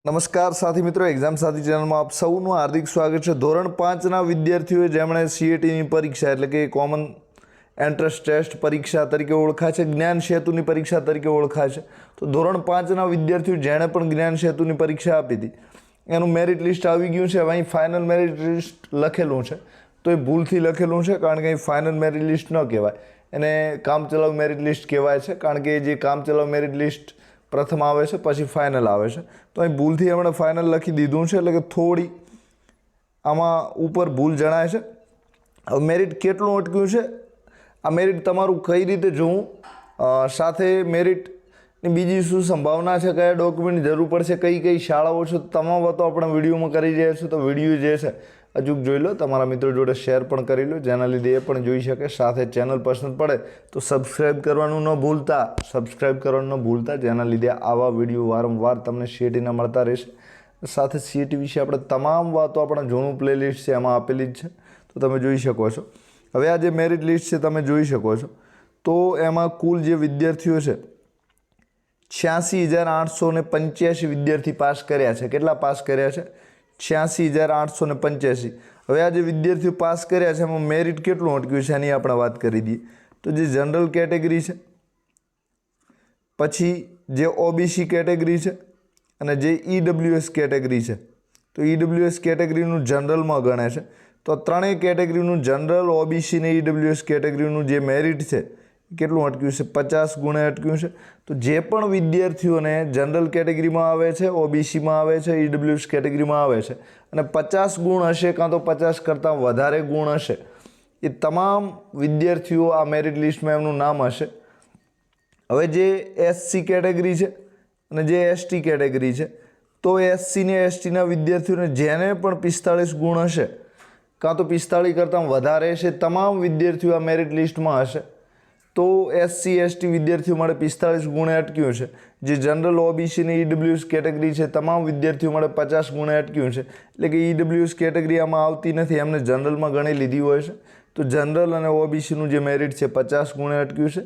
નમસ્કાર સાથી મિત્રો, એક્ઝામ સાથી ચેનલમાં આપ સૌનું હાર્દિક સ્વાગત છે। ધોરણ 5ના વિદ્યાર્થીઓએ જેમણે સીઈટીની પરીક્ષા એટલે કે કોમન એન્ટ્રન્સ ટેસ્ટ પરીક્ષા તરીકે ઓળખાય છે, જ્ઞાન સેતુની પરીક્ષા તરીકે ઓળખાય છે, તો ધોરણ 5ના વિદ્યાર્થીઓ જેણે પણ જ્ઞાન સેતુની પરીક્ષા આપી હતી એનું મેરિટ લિસ્ટ આવી ગયું છે। અહીં ફાઇનલ મેરિટ લિસ્ટ લખેલું છે, તો એ ભૂલથી લખેલું છે, કારણ કે અહીં ફાઇનલ મેરિટ લિસ્ટ ન કહેવાય, એને કામચલાઉ મેરિટ લિસ્ટ કહેવાય છે, કારણ કે જે કામચલાઉ મેરિટ લિસ્ટ પ્રથમ આવે છે પછી ફાઇનલ આવે છે। તો અહીં ભૂલથી એમણે ફાઇનલ લખી દીધું છે, એટલે કે થોડી આમાં ઉપર ભૂલ જણાય છે। હવે મેરિટ કેટલું અટક્યું છે, આ મેરિટ તમારું કઈ રીતે જોવું, સાથે મેરિટની બીજી શું સંભાવના છે, કયા ડોક્યુમેન્ટ જરૂર પડશે, કઈ કઈ શાળાઓ છે, તમામ વાતો આપણે વિડીયોમાં કરી રહ્યા છીએ। તો વિડીયો જે છે અચૂક જોઈ લો, તમારા મિત્રો જોડે શેર પણ કરી લો, જેના લીધે એ પણ જોઈ શકે। સાથે ચેનલ પસંદ પડે તો સબસ્ક્રાઈબ કરવાનું ન ભૂલતા, જેના લીધે આવા વિડીયો વારંવાર તમને સીઈટીના મળતા રહેશે। સાથે સીઈટી વિશે આપણે તમામ વાતો આપણા જૂનું પ્લેલિસ્ટ છે એમાં આપેલી જ છે, તો તમે જોઈ શકો છો। હવે આ જે મેરિટ લિસ્ટ છે તમે જોઈ શકો છો, તો એમાં કુલ જે વિદ્યાર્થીઓ છે 86,885 વિદ્યાર્થી પાસ કર્યા છે। કેટલા પાસ કર્યા છે? 86,885। હવે આ જે વિદ્યાર્થીઓ પાસ કર્યા છે એમાં મેરિટ કેટલું અટક્યું છે એની આપણે વાત કરી દઈએ। તો જે જનરલ કેટેગરી છે, પછી જે ઓબીસી કેટેગરી છે અને જે ઈડબ્લ્યુએસ કેટેગરી છે, તો ઈડબ્લ્યુએસ કેટેગરીનું જનરલમાં ગણે છે। તો ત્રણેય કેટેગરીનું જનરલ, ઓબીસી ને ઈડબ્લ્યુએસ કેટેગરીનું જે મેરિટ છે કેટલું અટક્યું છે? 50 ગુણે અટક્યું છે। તો જે પણ વિદ્યાર્થીઓને જનરલ કેટેગરીમાં આવે છે, ઓબીસીમાં આવે છે, ઈડબ્લ્યુએસ કેટેગરીમાં આવે છે અને 50 ગુણ હશે કાં તો 50 કરતાં વધારે ગુણ હશે, એ તમામ વિદ્યાર્થીઓ આ મેરિટ લિસ્ટમાં એમનું નામ હશે। હવે જે એસસી કેટેગરી છે અને જે એસટી કેટેગરી છે, તો એસસી ને એસટીના વિદ્યાર્થીઓને જેને પણ 45 ગુણ હશે કાં તો 45 કરતાં વધારે હશે, તમામ વિદ્યાર્થીઓ આ મેરિટ લિસ્ટમાં હશે। તો એસસી એસટી વિદ્યાર્થીઓ માટે 45 ગુણે અટક્યું છે। જે જનરલ, ઓબીસી અને ઈડબ્લ્યુએસ કેટેગરી છે તમામ વિદ્યાર્થીઓ માટે 50 ગુણે અટક્યું છે, એટલે કે ઈડબ્લ્યુએસ કેટેગરી આમાં આવતી નથી, એમને જનરલમાં ગણી લીધી હોય છે। તો જનરલ અને ઓબીસીનું જે મેરિટ છે 50 ગુણે અટક્યું છે,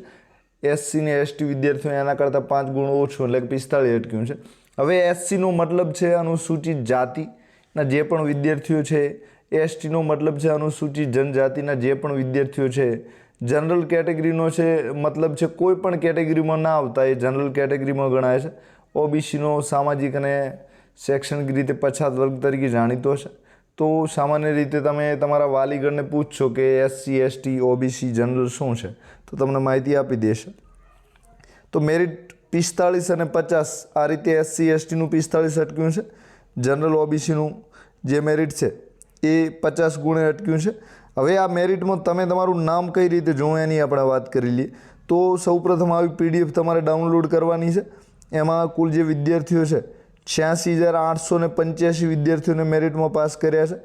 એસસી ને એસટી વિદ્યાર્થીઓ એના કરતાં 5 ગુણ ઓછું એટલે કે 45 અટક્યું છે। હવે એસસીનો મતલબ છે અનુસૂચિત જાતિના જે પણ વિદ્યાર્થીઓ છે, એસટીનો મતલબ છે અનુસૂચિત જનજાતિના જે પણ વિદ્યાર્થીઓ છે, જનરલ કેટેગરીનો છે મતલબ છે કોઈ પણ કેટેગરીમાં ના આવતા એ જનરલ કેટેગરીમાં ગણાય છે। ઓબીસીનો સામાજિક અને શૈક્ષણિક રીતે પછાત વર્ગ તરીકે જાણીતો છે। તો સામાન્ય રીતે તમે તમારા વાલીગણને પૂછશો કે એસસી એસટી ઓબીસી જનરલ શું છે, તો તમને માહિતી આપી દેશે। તો મેરિટ 45 અને 50 આ રીતે એસસી એસટીનું 45 અટક્યું છે, જનરલ ઓબીસીનું જે મેરિટ છે એ 50 ગુણે અટક્યું છે। હવે આ મેરિટમાં તમે તમારું નામ કઈ રીતે જોવો એની આપણે વાત કરી લઈએ। તો સૌપ્રથમ આવી પીડીએફ તમારે ડાઉનલોડ કરવાની છે, એમાં કુલ જે વિદ્યાર્થીઓ છે 86,885 વિદ્યાર્થીઓને મેરિટમાં પાસ કર્યા છે।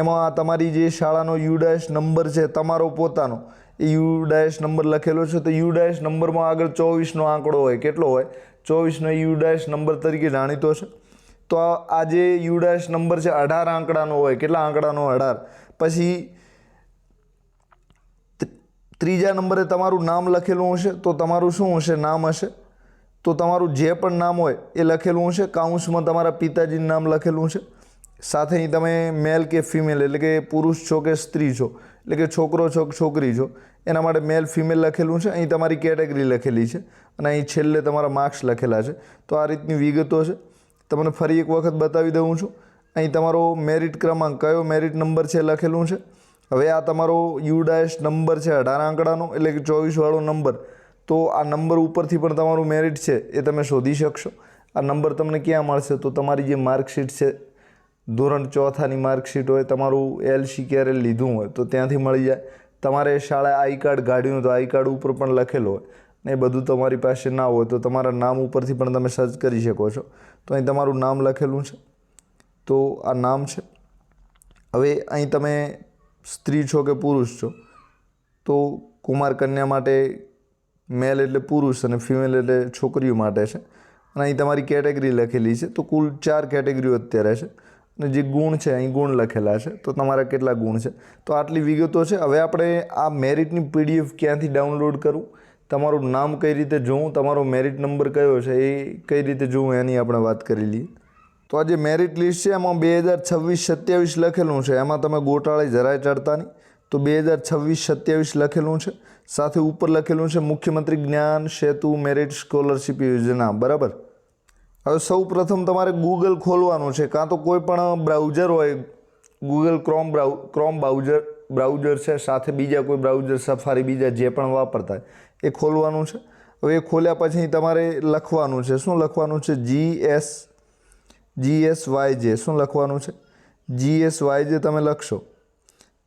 એમાં આ તમારી જે શાળાનો યુડાએસ નંબર છે તમારો પોતાનો, એ યુડાએસ નંબર લખેલો છે, તો યુડાએસ નંબરમાં આગળ 24નો આંકડો હોય, કેટલો હોય? 24નો યુડાએસ નંબર તરીકે જાણીતો છે। તો આ જે યુડાએસ નંબર છે 18 આંકડાનો હોય, કેટલા આંકડાનો? 18। પછી ત્રીજા નંબરે તમારું નામ લખેલું હશે, તો તમારું શું હશે? નામ હશે। તો તમારું જે પણ નામ હોય એ લખેલું હશે, કાઉન્સમાં તમારા પિતાજીનું નામ લખેલું છે, સાથે અહીં તમે મેલ કે ફિમેલ એટલે કે પુરુષ છો કે સ્ત્રી છો, એટલે કે છોકરો છો કે છોકરી છો, એના માટે મેલ ફિમેલ લખેલું છે, અહીં તમારી કેટેગરી લખેલી છે અને અહીં છેલ્લે તમારા માર્ક્સ લખેલા છે। તો આ રીતની વિગતો છે, તમને ફરી એક વખત બતાવી દઉં છું। અહીં તમારો મેરિટ ક્રમાંક, કયો મેરિટ નંબર છે લખેલું છે। હવે આ તમારો યુડાએસ નંબર છે 18 આંકડાનો એટલે કે 24વાળો નંબર, તો આ નંબર ઉપરથી પણ તમારું મેરિટ છે એ તમે શોધી શકશો। આ નંબર તમને ક્યાં મળશે? તો તમારી જે માર્કશીટ છે, ધોરણ 4ની માર્કશીટ હોય, તમારું એલસી ક્યારે લીધું હોય તો ત્યાંથી મળી જાય। તમારે શાળાએ આઈ કાર્ડ કાઢ્યું તો આઈ કાર્ડ ઉપર પણ લખેલું હોય, ને એ બધું તમારી પાસે ના હોય તો તમારા નામ ઉપરથી પણ તમે સર્ચ કરી શકો છો। તો અહીં તમારું નામ લખેલું છે, તો આ નામ છે। હવે અહીં તમે સ્ત્રી છો કે પુરુષ છો, તો કુમાર કન્યા માટે મેલ એટલે પુરુષ અને ફિમેલ એટલે છોકરીઓ માટે છે, અને અહીં તમારી કેટેગરી લખેલી છે। તો કુલ 4 કેટેગરીઓ અત્યારે છે, અને જે ગુણ છે અહીં ગુણ લખેલા છે, તો તમારા કેટલા ગુણ છે, તો આટલી વિગતો છે। હવે આપણે આ મેરિટની પીડીએફ ક્યાંથી ડાઉનલોડ કરવું, તમારું નામ કઈ રીતે જોવું, તમારો મેરિટ નંબર કયો છે એ કઈ રીતે જોવું એની આપણે વાત કરી લઈએ। તો આ જે મેરિટ લિસ્ટ છે એમાં 2026-27 લખેલું છે, એમાં તમે ગોટાળે જરાય ચડતા નહીં. તો 2026-27 લખેલું છે, સાથે ઉપર લખેલું છે મુખ્યમંત્રી જ્ઞાન સેતુ મેરિટ સ્કોલરશિપ યોજના. બરાબર. હવે સૌ પ્રથમ તમારે ગૂગલ ખોલવાનું છે, કાં તો કોઈ પણ બ્રાઉઝર હોય, ગૂગલ ક્રોમ બ્રાઉઝર છે, સાથે બીજા કોઈ બ્રાઉઝર સફારી બીજા જે પણ વાપરતા હોય એ ખોલવાનું છે. હવે એ ખોલ્યા પછી તમારે લખવાનું છે, શું લખવાનું છે? GSYJ. શું લખવાનું છે? GSYJ તમે લખશો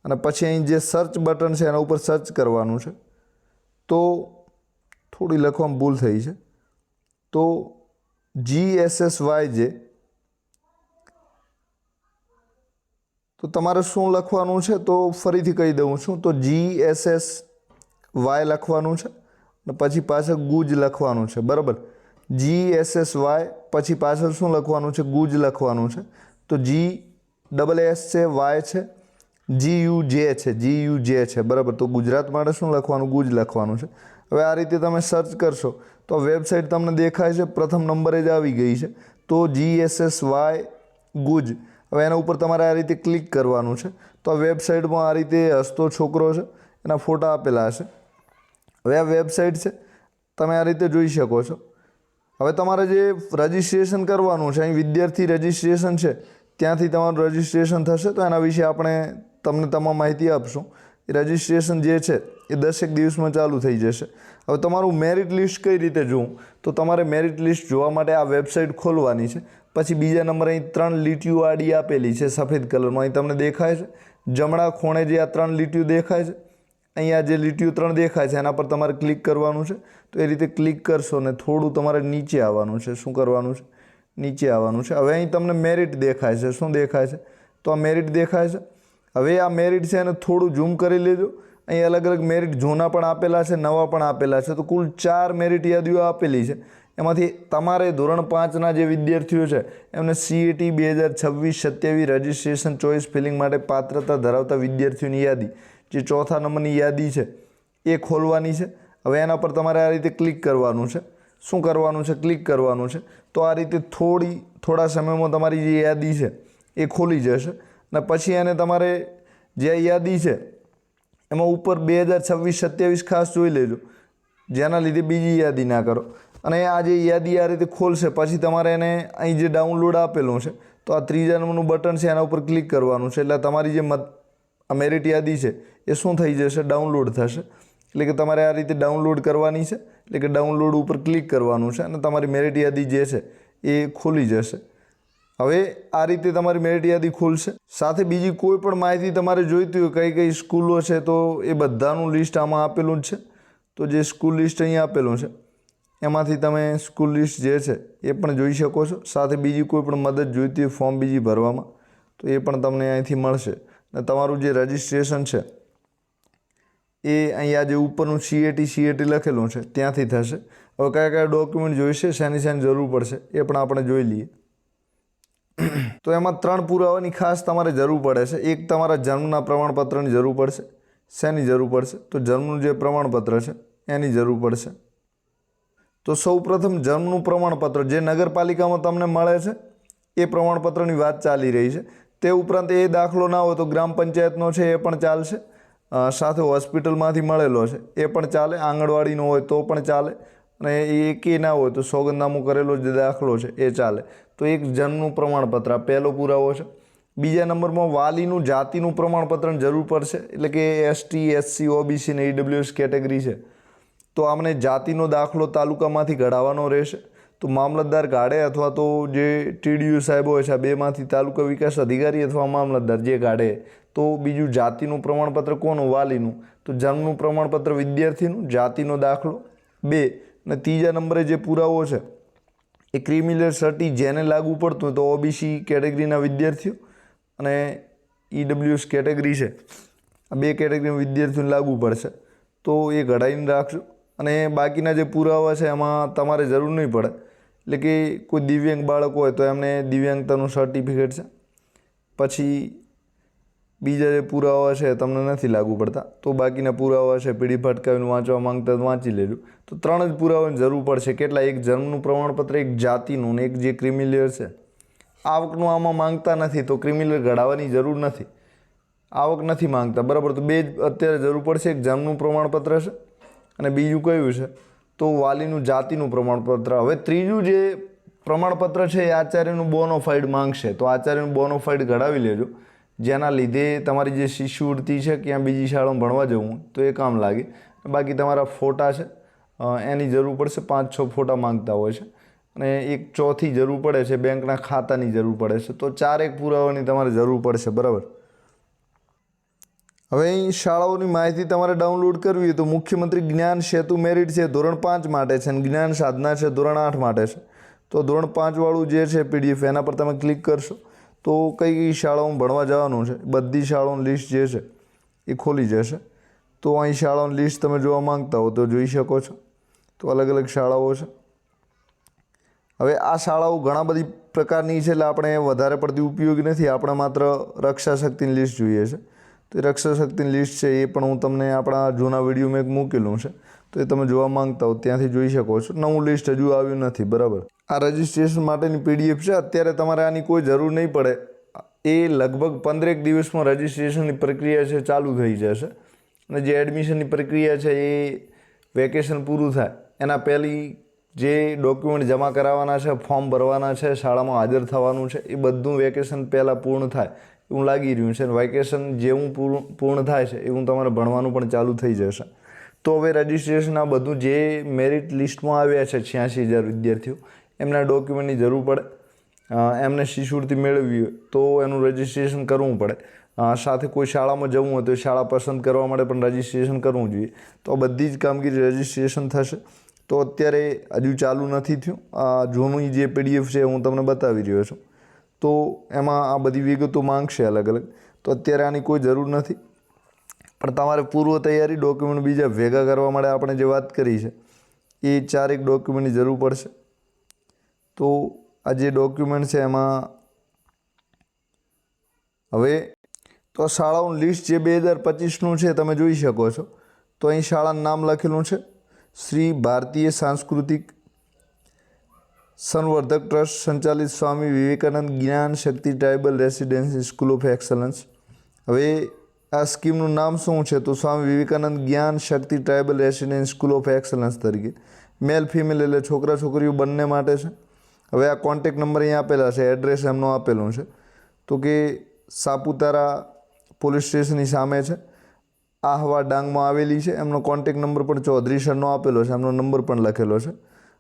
અને પછી અહીં જે સર્ચ બટન છે એના ઉપર સર્ચ કરવાનું છે. તો થોડી લખવામાં ભૂલ થઈ છે, તો GSSYJ. તો તમારે શું લખવાનું છે? તો ફરીથી કહી દઉં છું, તો GSSY લખવાનું છે અને પછી પાછળ ગુજ લખવાનું છે. બરાબર. GSSY પછી પાછળ શું લખવાનું છે? ગુજ લખવાનું છે. તો GSS છે, Y છે, GUJ છે. બરાબર. તો ગુજરાત માટે શું લખવાનું? ગુજ લખવાનું છે. હવે આ રીતે તમે સર્ચ કરશો તો વેબસાઇટ તમને દેખાય છે, પ્રથમ નંબરે જ આવી ગઈ છે. તો GSSY ગુજ. હવે એના ઉપર તમારે આ રીતે ક્લિક કરવાનું છે. તો આ વેબસાઇટમાં આ રીતે હસતો છોકરો છે, એના ફોટા આપેલા હશે. હવે આ વેબસાઇટ છે, તમે આ રીતે જોઈ શકો છો. હવે તમારે જે રજિસ્ટ્રેશન કરવાનું છે, અહીં વિદ્યાર્થી રજિસ્ટ્રેશન છે, ત્યાંથી તમારું રજિસ્ટ્રેશન થશે. તો એના વિશે આપણે તમને તમામ માહિતી આપશું. એ રજિસ્ટ્રેશન જે છે એ 10 દિવસમાં ચાલુ થઈ જશે. હવે તમારું મેરિટ લિસ્ટ કઈ રીતે જોવું? તો તમારે મેરિટ લિસ્ટ જોવા માટે આ વેબસાઇટ ખોલવાની છે. પછી બીજા નંબરે અહીં 3 લીટીઓ આડી આપેલી છે સફેદ કલરમાં, અહીં તમને દેખાય છે. જમણા ખૂણે જે આ 3 લીટીઓ દેખાય છે, અહીંયા જે લીટીઓ 3 દેખાય છે એના પર તમારે ક્લિક કરવાનું છે. તો એ રીતે ક્લિક કરશો ને થોડું તમારે નીચે આવવાનું છે. શું કરવાનું છે? નીચે આવવાનું છે. હવે અહીં તમને મેરિટ દેખાય છે. શું દેખાય છે? તો આ મેરિટ દેખાય છે. હવે આ મેરિટ છે એને થોડું ઝૂમ કરી લેજો. અહીં અલગ અલગ મેરિટ જૂના પણ આપેલા છે, નવા પણ આપેલા છે. તો કુલ 4 મેરિટ યાદીઓ આપેલી છે. એમાંથી તમારે ધોરણ 5ના જે વિદ્યાર્થીઓ છે એમને CET 2026-27 રજિસ્ટ્રેશન ચોઇસ ફિલિંગ માટે પાત્રતા ધરાવતા વિદ્યાર્થીઓની યાદી, જે ચોથા નંબરની યાદી છે એ ખોલવાની છે. હવે એના પર તમારે આ રીતે ક્લિક કરવાનું છે. શું કરવાનું છે? ક્લિક કરવાનું છે. તો આ રીતે થોડા સમયમાં તમારી જે યાદી છે એ ખોલી જશે અને પછી એને તમારે જે યાદી છે એમાં ઉપર 2026-27 ખાસ જોઈ લેજો, જેના લીધે બીજી યાદી ના કરો. અને આ જે યાદી આ રીતે ખોલશે પછી તમારે એને અહીં જે ડાઉનલોડ આપેલું છે, તો આ 3જા નંબરનું બટન છે એના ઉપર ક્લિક કરવાનું છે. એટલે તમારી જે મેરિટ યાદી છે એ શું થઈ જશે? ડાઉનલોડ થશે. એટલે કે તમારે આ રીતે ડાઉનલોડ કરવાની છે. એટલે કે ડાઉનલોડ ઉપર ક્લિક કરવાનું છે અને તમારી મેરિટ યાદી જે છે એ ખોલી જશે. હવે આ રીતે તમારી મેરિટ યાદી ખુલશે. સાથે બીજી કોઈ પણ માહિતી તમારે જોઈતી હોય, કઈ કઈ સ્કૂલો છે, તો એ બધાનું લિસ્ટ આમાં આપેલું જ છે. તો જે સ્કૂલ લિસ્ટ અહીંયા આપેલું છે એમાંથી તમે સ્કૂલ લિસ્ટ જે છે એ પણ જોઈ શકો છો. સાથે બીજી કોઈ પણ મદદ જોઈતી હોય ફોર્મ બીજી ભરવામાં, તો એ પણ તમને અહીંથી મળશે. અને તમારું જે રજિસ્ટ્રેશન છે એ અહીંયા જે ઉપરનું CET લખેલું છે ત્યાંથી થશે. હવે કયા કયા ડોક્યુમેન્ટ જોઈશે, શેની જરૂર પડશે એ પણ આપણે જોઈ લઈએ. તો એમાં 3 પુરાવાની ખાસ તમારે જરૂર પડે છે. એક તમારા જન્મના પ્રમાણપત્રની જરૂર પડશે. શેની જરૂર પડશે? તો જન્મનું જે પ્રમાણપત્ર છે એની જરૂર પડશે. તો સૌ પ્રથમ જન્મનું પ્રમાણપત્ર જે નગરપાલિકામાં તમને મળે છે એ પ્રમાણપત્રની વાત ચાલી રહી છે. તે ઉપરાંત એ દાખલો ના હોય તો ગ્રામ પંચાયતનો છે એ પણ ચાલશે. સાથે હોસ્પિટલમાંથી મળેલો છે એ પણ ચાલે. આંગણવાડીનો હોય તો પણ ચાલે. અને એ એકે ના હોય તો સોગંદનામું કરેલો જે દાખલો છે એ ચાલે. તો એક જન્મનું પ્રમાણપત્ર આ પહેલો પુરાવો છે. બીજા નંબરમાં વાલીનું જાતિનું પ્રમાણપત્રની જરૂર પડશે. એટલે કે ST, SC, OBC ને EWS કેટેગરી છે તો આમને જાતિનો દાખલો તાલુકામાંથી કઢાવવાનો રહેશે. તો મામલતદાર કાઢે અથવા તો જે TDO સાહેબ હોય છે આ બેમાંથી તાલુકા વિકાસ અધિકારી અથવા મામલતદાર જે કાઢે. તો બીજું જાતિનું પ્રમાણપત્ર કોનું? વાલીનું. તો જન્મનું પ્રમાણપત્ર વિદ્યાર્થીનું, જાતિનો દાખલો 2. અને ત્રીજા નંબરે જે પુરાવો છે એ ક્રિમિનલ સર્ટી જેને લાગુ પડતું હોય તો OBC કેટેગરીના વિદ્યાર્થીઓ અને EWS કેટેગરી છે આ 2 કેટેગરીના વિદ્યાર્થીઓને લાગુ પડશે. તો એ કઢાવીને રાખજો. અને બાકીના જે પુરાવા છે એમાં તમારે જરૂર નહીં પડે. એટલે કે કોઈ દિવ્યાંગ બાળક હોય તો એમને દિવ્યાંગતાનું સર્ટિફિકેટ છે. પછી બીજા જે પુરાવા છે તમને નથી લાગુ પડતા. તો બાકીના પુરાવા છે PDF અટકાવીને વાંચવા માંગતા વાંચી લેજો. તો 3 જ પુરાવાની જરૂર પડશે. કેટલા? એક જન્મનું પ્રમાણપત્ર, એક જાતિનું અને એક જે ક્રિમિનલ છે આવકનું આમાં માંગતા નથી તો ક્રિમિનલ ઘડાવવાની જરૂર નથી, આવક નથી માંગતા, બરાબર. તો બે જ અત્યારે જરૂર પડશે, એક જન્મનું પ્રમાણપત્ર છે અને બીજું કયું છે તો વાલીનું જાતિનું પ્રમાણપત્ર. હવે ત્રીજું જે પ્રમાણપત્ર છે એ આચાર્યનું બોનોફાઇડ માંગશે, તો આચાર્યનું બોનોફાઇડ ઘડાવી લેજો, જેના લીધે તમારી જે શિષ્યવૃત્તિ છે ક્યાં બીજી શાળામાં ભણવા જવું તો એ કામ લાગે. બાકી તમારા ફોટા છે એની જરૂર પડશે, 5-6 ફોટા માંગતા હોય છે અને એક ચોથી જરૂર પડે છે બેંકના ખાતાની જરૂર પડે છે. તો 4 પુરાવાની તમારે જરૂર પડશે, બરાબર. હવે અહીં શાળાઓની માહિતી તમારે ડાઉનલોડ કરવી હોય તો મુખ્યમંત્રી જ્ઞાન સેતુ મેરિટ છે ધોરણ 5 માટે છે અને જ્ઞાન સાધના છે ધોરણ 8 માટે છે. તો ધોરણ 5 વાળું જે છે PDF એના પર તમે ક્લિક કરશો તો કઈ કઈ શાળાઓમાં ભણવા જવાનું છે બધી શાળાઓની લિસ્ટ જે છે એ ખોલી જશે. તો અહીં શાળાઓની લિસ્ટ તમે જોવા માંગતા હો તો જોઈ શકો છો. તો અલગ અલગ શાળાઓ છે. હવે આ શાળાઓ ઘણા બધી પ્રકારની છે એટલે આપણે વધારે પડતી ઉપયોગી નથી, આપણે માત્ર રક્ષા શક્તિની લિસ્ટ જોઈએ છે. તો એ રક્ષા શક્તિની લિસ્ટ છે એ પણ હું તમને આપણા જૂના વિડીયોમાં એક મૂકેલું છે, તો એ તમે જોવા માંગતા હો ત્યાંથી જોઈ શકો છો. નવું લિસ્ટ હજુ આવ્યું નથી, બરાબર. આ રજિસ્ટ્રેશન માટેની PDF છે. અત્યારે તમારે આની કોઈ જરૂર નહીં પડે, એ લગભગ 15 દિવસમાં રજિસ્ટ્રેશનની પ્રક્રિયા છે ચાલુ થઈ જશે અને જે એડમિશનની પ્રક્રિયા છે એ વેકેશન પૂરું થાય એના પહેલી જે ડોક્યુમેન્ટ જમા કરાવવાના છે, ફોર્મ ભરવાના છે, શાળામાં હાજર થવાનું છે, એ બધું વેકેશન પહેલાં પૂર્ણ થાય એવું લાગી રહ્યું છે. વેકેશન જેવું પૂર્ણ થાય છે એવું તમારે ભણવાનું પણ ચાલુ થઈ જશે. તો હવે રજિસ્ટ્રેશન આ બધું જે મેરિટ લિસ્ટમાં આવ્યા છે 86,000 વિદ્યાર્થીઓ એમના ડોક્યુમેન્ટની જરૂર પડે. એમને શિષ્યવૃત્તિ મેળવવી હોય તો એનું રજિસ્ટ્રેશન કરવું પડે. સાથે કોઈ શાળામાં જવું હોય તો શાળા પસંદ કરવા માટે પણ રજિસ્ટ્રેશન કરવું જોઈએ. તો આ બધી જ કામગીરી રજિસ્ટ્રેશન થશે. તો અત્યારે હજુ ચાલુ નથી થયું. આ જૂની જે PDF છે હું તમને બતાવી રહ્યો છું. તો એમાં આ બધી વિગતો માંગશે અલગ અલગ. તો અત્યારે આની કોઈ જરૂર નથી, પણ તમારે પૂર્વ તૈયારી ડોક્યુમેન્ટ બીજા ભેગા કરવા માટે આપણે જે વાત કરી છે એ 4 ડોક્યુમેન્ટની જરૂર પડશે. તો આ જે ડોક્યુમેન્ટ છે એમાં હવે તો શાળાઓનું લિસ્ટ જે 2025નું છે તમે જોઈ શકો છો. તો અહીં શાળાનું નામ લખેલું છે શ્રી ભારતીય સાંસ્કૃતિક સંવર્ધક ટ્રસ્ટ સંચાલિત Swami Vivekananda Gyan Shakti tribal residency school of excellence. હવે આ સ્કીમનું નામ શું છે તો Swami Vivekananda Gyan Shakti tribal residency school of excellence તરીકે. મેલ ફિમેલ એટલે છોકરા છોકરીઓ બંને માટે છે. હવે આ કોન્ટેક નંબર અહીં આપેલા છે, એડ્રેસ એમનું આપેલું છે તો કે સાપુતારા પોલીસ સ્ટેશનની સામે છે, આહવા ડાંગમાં આવેલી છે. એમનો કોન્ટેક નંબર પણ ચૌધરી સરનો આપેલો છે, એમનો નંબર પણ લખેલો છે.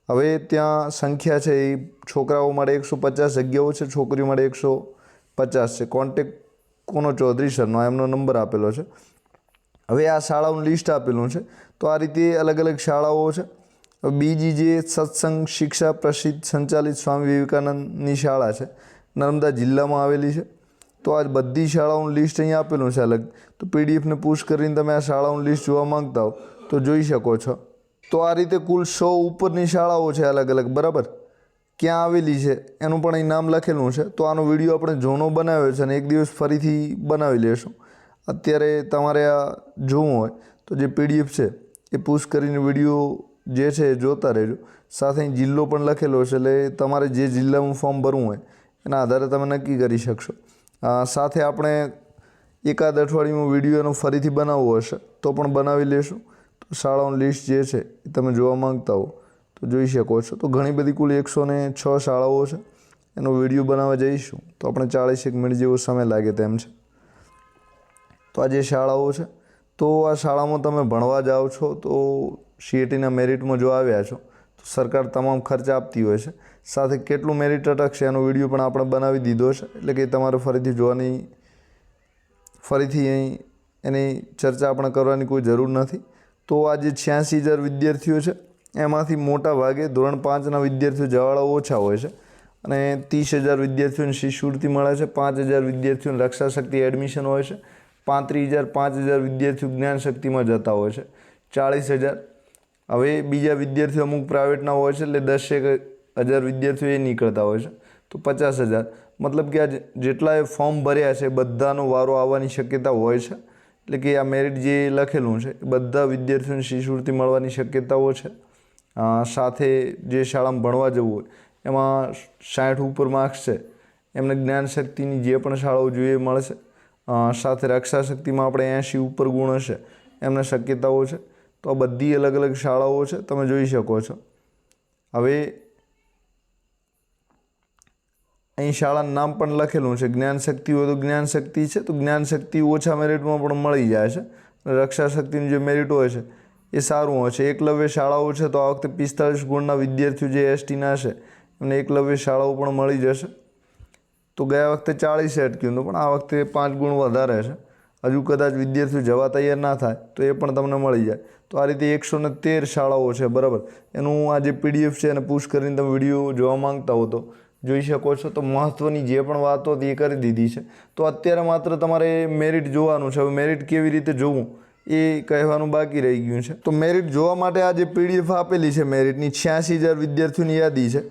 હવે ત્યાં સંખ્યા છે એ છોકરાઓ માટે 150 જગ્યાઓ છે, છોકરીઓ માટે 150 છે. કોન્ટેક કોનો ચૌધરી સરનો એમનો નંબર આપેલો છે. હવે આ શાળાઓનું લિસ્ટ આપેલું છે. તો આ રીતે અલગ અલગ શાળાઓ છે. બીજી જે સત્સંગ શિક્ષા પ્રસિદ્ધ સંચાલિત સ્વામી વિવેકાનંદની શાળા છે નર્મદા જિલ્લામાં આવેલી છે. તો આ બધી શાળાઓનું લિસ્ટ અહીંયા આપેલું છે અલગ. તો PDFને પુશ કરીને તમે આ શાળાઓનું લિસ્ટ જોવા માંગતા હો તો જોઈ શકો છો. તો આ રીતે કુલ 100 ઉપરની શાળાઓ છે અલગ અલગ, બરાબર. ક્યાં આવેલી છે એનું પણ અહીં નામ લખેલું છે. તો આનો વિડીયો આપણે જૂનો બનાવ્યો છે અને એક દિવસ ફરીથી બનાવી લેશું. અત્યારે તમારે આ જોવું હોય તો જે PDF છે એ પુશ કરીને વિડીયો જે છે એ જોતા રહેજો. સાથે અહીં જિલ્લો પણ લખેલો છે એટલે તમારે જે જિલ્લામાં ફોર્મ ભરવું હોય એના આધારે તમે નક્કી કરી શકશો. સાથે આપણે એકાદ અઠવાડિયામાં વિડીયો એનો ફરીથી બનાવવો હશે તો પણ બનાવી લેશું. તો શાળાઓની લિસ્ટ જે છે એ તમે જોવા માંગતા હો તો જોઈ શકો છો. તો ઘણી બધી કુલ 106 શાળાઓ છે. એનો વિડીયો બનાવવા જઈશું તો આપણે 40 મિનિટ જેવો સમય લાગે તેમ છે. તો આ જે શાળાઓ છે તો આ શાળામાં તમે ભણવા જાઓ છો તો CETના મેરિટમાં જો આવ્યા છો તો સરકાર તમામ ખર્ચ આપતી હોય છે. સાથે કેટલું મેરિટ અટકશે એનો વિડીયો પણ આપણે બનાવી દીધો છે, એટલે કે તમારે ફરીથી અહીં એની ચર્ચા આપણે કરવાની કોઈ જરૂર નથી. તો આ જે 86,000 વિદ્યાર્થીઓ છે એમાંથી મોટા ભાગે ધોરણ 5ના વિદ્યાર્થીઓ જવાળા ઓછા હોય છે અને 30,000 વિદ્યાર્થીઓને શિષ્યવૃત્તિ મળે છે, 5,000 વિદ્યાર્થીઓને રક્ષા શક્તિ એડમિશન હોય છે, 35,000 વિદ્યાર્થીઓ જ્ઞાન શક્તિમાં જતા હોય છે, 40,000 હવે બીજા વિદ્યાર્થીઓ અમુક પ્રાઇવેટના હોય છે એટલે 10,000 વિદ્યાર્થીઓ એ નીકળતા હોય છે. તો 50,000 મતલબ કે આ જેટલાએ ફોર્મ ભર્યા છે બધાનો વારો આવવાની શક્યતા હોય છે. એટલે કે આ મેરિટ જે લખેલું છે એ બધા વિદ્યાર્થીઓને શિષ્યવૃત્તિ મળવાની શક્યતાઓ છે. સાથે જે શાળામાં ભણવા જવું હોય એમાં 60 ઉપર માર્ક્સ છે એમને જ્ઞાન શક્તિની જે પણ શાળાઓ જોઈએ મળશે. સાથે રક્ષા શક્તિમાં આપણે 80 ઉપર ગુણ હશે એમને શક્યતાઓ છે. તો આ બધી અલગ અલગ શાળાઓ છે, તમે જોઈ શકો છો. હવે અહીં શાળાનું નામ પણ લખેલું છે. જ્ઞાન શક્તિ હોય તો જ્ઞાન શક્તિ છે, તો જ્ઞાન શક્તિ ઓછા મેરિટમાં પણ મળી જાય છે. રક્ષા શક્તિનું જે મેરિટ હોય છે એ સારું હોય છે. એકલવ્ય શાળાઓ છે, તો આ વખતે 45 ગુણના વિદ્યાર્થીઓ જે એસટીના છે એમને એકલવ્ય શાળાઓ પણ મળી જશે. તો ગયા વખતે 40 અટક્યું હતું, પણ આ વખતે 5 ગુણ વધારે છે. હજુ કદાચ વિદ્યાર્થીઓ જવા તૈયાર ના થાય તો એ પણ તમને મળી જાય. તો આ રીતે 113 શાળાઓ છે, બરાબર. એનું આ જે PDF છે એને પુશ કરીને તમે વિડીયો જોવા માંગતા હો તો જોઈ શકો છો. તો મહત્ત્વની જે પણ વાતો હતી એ કરી દીધી છે. તો અત્યારે માત્ર તમારે મેરિટ જોવાનું છે. હવે મેરિટ કેવી રીતે જોવું એ કહેવાનું બાકી રહી ગયું છે. તો મેરિટ જોવા માટે આ જે PDF આપેલી છે મેરિટની 86,000 વિદ્યાર્થીઓની યાદી છે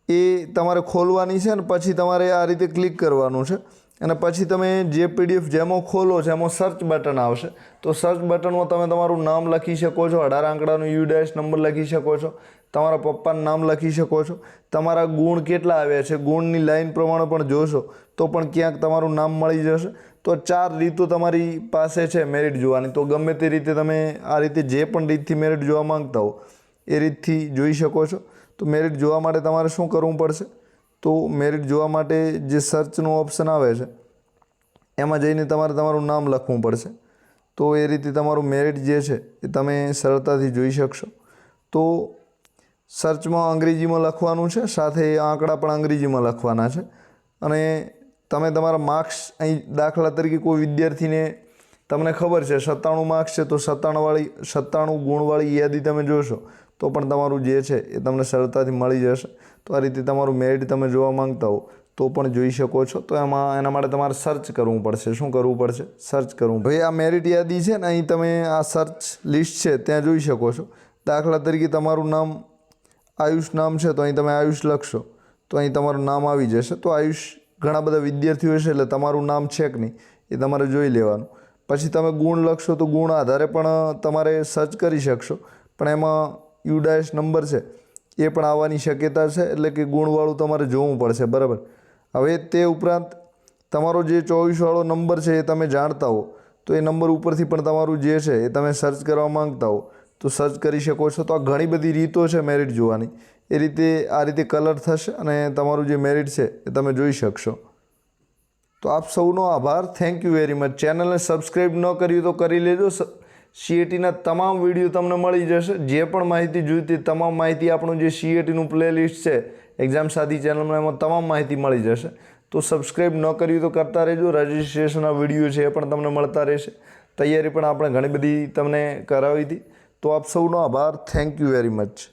એ તમારે ખોલવાની છે ને પછી તમારે આ રીતે ક્લિક કરવાનું છે. અને પછી તમે જે PDF જેમાં ખોલો છો એમાં સર્ચ બટન આવશે. તો સર્ચ બટનમાં તમે તમારું નામ લખી શકો છો, 18 આંકડાનો UDAS નંબર લખી શકો છો, તમારા પપ્પાનું નામ લખી શકો છો, તમારા ગુણ કેટલા આવ્યા છે ગુણની લાઈન પ્રમાણે પણ જોશો તો પણ ક્યાંક તમારું નામ મળી જશે. તો 4 રીતો તમારી પાસે છે મેરિટ જોવાની. તો ગમે તે રીતે તમે આ રીતે જે પણ રીતથી મેરિટ જોવા માંગતા હો એ રીતથી જોઈ શકો છો. તો મેરિટ જોવા માટે તમારે શું કરવું પડશે? તો મેરિટ જોવા માટે જે સર્ચનું ઓપ્શન આવે છે એમાં જઈને તમારે તમારું નામ લખવું પડશે. તો એ રીતે તમારું મેરિટ જે છે એ તમે સરળતાથી જોઈ શકશો. તો સર્ચમાં અંગ્રેજીમાં લખવાનું છે, સાથે આંકડા પણ અંગ્રેજીમાં લખવાના છે. અને તમે તમારા માર્ક્સ અહીં દાખલા તરીકે કોઈ વિદ્યાર્થીને તમને ખબર છે 97 માર્ક્સ છે, તો 97 ગુણવાળી યાદી તમે જોશો તો પણ તમારું જે છે એ તમને સરળતાથી મળી જશે. તો આ રીતે તમારું મેરિટ તમે જોવા માંગતા હો તો પણ જોઈ શકો છો. તો એના માટે તમારે સર્ચ કરવું પડશે. શું કરવું પડશે? સર્ચ કરવું. ભાઈ આ મેરિટ યાદી છે ને અહીં તમે આ સર્ચ લિસ્ટ છે ત્યાં જોઈ શકો છો. દાખલા તરીકે તમારું નામ આયુષ નામ છે, તો અહીં તમે આયુષ લખશો તો અહીં તમારું નામ આવી જશે. તો આયુષ ઘણા બધા વિદ્યાર્થીઓ છે એટલે તમારું નામ છે કે નહીં એ તમારે જોઈ લેવાનું. પછી તમે ગુણ લખશો તો ગુણ આધારે પણ તમારે સર્ચ કરી શકશો, પણ એમાં UDAS નંબર છે એ પણ આવવાની શક્યતા છે. એટલે કે ગુણવાળું તમારે જોવું પડશે, બરાબર. હવે તે ઉપરાંત તમારો જે 24 વાળો નંબર છે એ તમે જાણતા હો તો એ નંબર ઉપરથી પણ તમારું જે છે એ તમે સર્ચ કરવા માંગતા હો તો સર્ચ કરી શકો છો. તો આ ઘણી બધી રીતો છે મેરિટ જોવાની. એ રીતે આ રીતે કલર થશે અને તમારું જે મેરિટ છે એ તમે જોઈ શકશો. તો આપ સૌનો આભાર. Thank you very much. ચેનલને સબસ્ક્રાઈબ ન કર્યું તો કરી લેજો. CATના તમામ વિડીયો તમને મળી જશે. જે પણ માહિતી જોઈતી તમામ માહિતી આપણું જે CATનું પ્લેલિસ્ટ છે એક્ઝામ સાથી ચેનલમાં, એમાં તમામ માહિતી મળી જશે. તો સબસ્ક્રાઈબ ન કર્યું તો કરતા રહેજો. રજિસ્ટ્રેશનના વિડીયો છે એ પણ તમને મળતા રહેશે. તૈયારી પણ આપણે ઘણી બધી તમને કરાવી હતી. તો આપ સૌનો આભાર. Thank you very much.